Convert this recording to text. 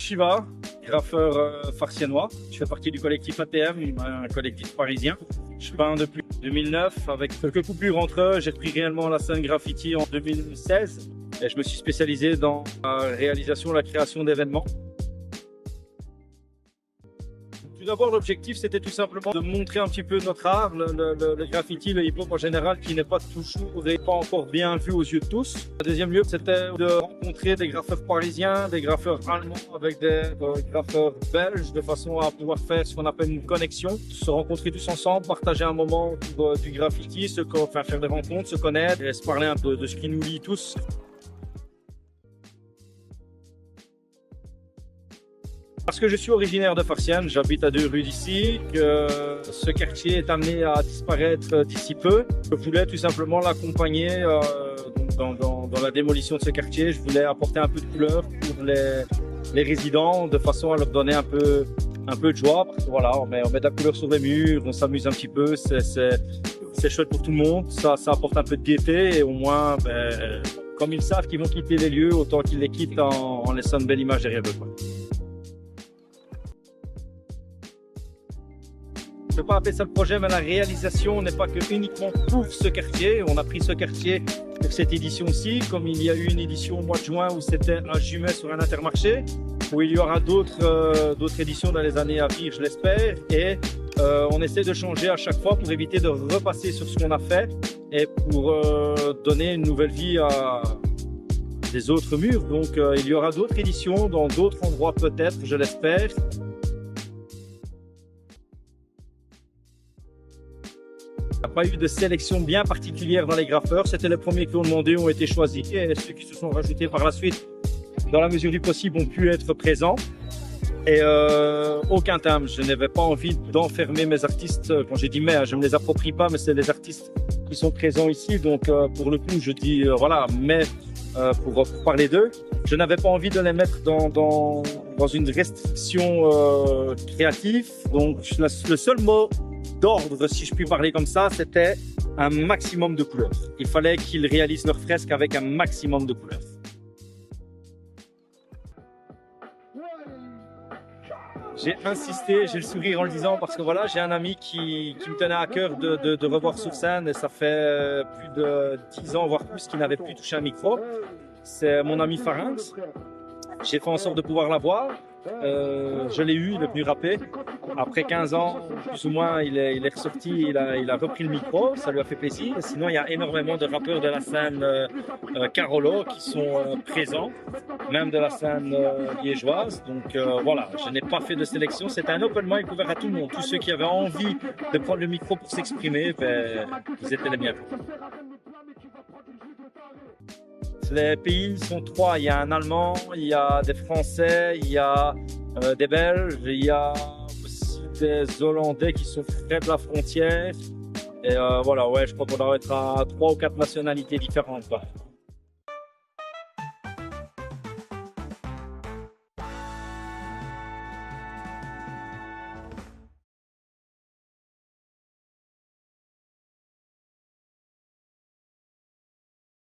Shiva, graffeur farciennois. Je fais partie du collectif ATM, un collectif parisien. Je peins depuis 2009 avec quelques coupures entre eux. J'ai repris réellement la scène graffiti en 2016 et je me suis spécialisé dans la réalisation et la création d'événements. Tout d'abord, l'objectif, c'était tout simplement de montrer un petit peu notre art, le graffiti, le hip-hop en général, qui n'est pas toujours et pas encore bien vu aux yeux de tous. Le deuxième lieu, c'était de rencontrer des graffeurs parisiens, des graffeurs allemands avec des graffeurs belges, de façon à pouvoir faire ce qu'on appelle une connexion, se rencontrer tous ensemble, partager un moment du graffiti, faire des rencontres, se connaître et se parler un peu de ce qui nous lie tous. Parce que je suis originaire de Farciennes, j'habite à 2 rues d'ici, que ce quartier est amené à disparaître d'ici peu. Je voulais tout simplement l'accompagner dans la démolition de ce quartier. Je voulais apporter un peu de couleur pour les résidents, de façon à leur donner un peu de joie. Parce que voilà, on met de la couleur sur les murs, on s'amuse un petit peu, c'est chouette pour tout le monde, ça apporte un peu de gaieté et au moins, comme ils savent qu'ils vont quitter les lieux, autant qu'ils les quittent en laissant une belle image derrière eux. Je ne peux pas appeler ça le projet, mais la réalisation n'est pas que uniquement pour ce quartier. On a pris ce quartier pour cette édition-ci, comme il y a eu une édition au mois de juin où c'était un jumet sur un Intermarché, où il y aura d'autres éditions dans les années à venir, je l'espère. Et on essaie de changer à chaque fois pour éviter de repasser sur ce qu'on a fait et pour donner une nouvelle vie à des autres murs. Donc il y aura d'autres éditions dans d'autres endroits peut-être, je l'espère. Il n'y a pas eu de sélection bien particulière dans les graffeurs. C'était les premiers qui ont demandé, ont été choisis. Et ceux qui se sont rajoutés par la suite, dans la mesure du possible, ont pu être présents. Et aucun thème. Je n'avais pas envie d'enfermer mes artistes. Quand j'ai dit mais, je ne me les approprie pas, mais c'est les artistes qui sont présents ici. Donc pour le coup, je dis voilà, mais pour parler d'eux. Je n'avais pas envie de les mettre dans une restriction créative. Donc le seul mot d'ordre, si je puis parler comme ça, c'était un maximum de couleurs. Il fallait qu'ils réalisent leurs fresques avec un maximum de couleurs. J'ai insisté, j'ai le sourire en le disant parce que voilà, j'ai un ami qui me tenait à cœur de revoir sur scène et ça fait plus de 10 ans, voire plus, qu'il n'avait plus touché un micro. C'est mon ami Farinx. J'ai fait en sorte de pouvoir l'avoir. Je l'ai eu, il est venu rapper. Après 15 ans, plus ou moins, il est ressorti, il a repris le micro, ça lui a fait plaisir. Sinon, il y a énormément de rappeurs de la scène Carolo qui sont présents, même de la scène liégeoise. Donc voilà, je n'ai pas fait de sélection, c'était un open mic ouvert à tout le monde. Tous ceux qui avaient envie de prendre le micro pour s'exprimer, ils étaient les bienvenus. Les pays sont 3, il y a un Allemand, il y a des Français, il y a des Belges, il y a aussi des Hollandais qui sont près de la frontière. Et voilà, ouais, je crois qu'on doit être à 3 ou 4 nationalités différentes, quoi.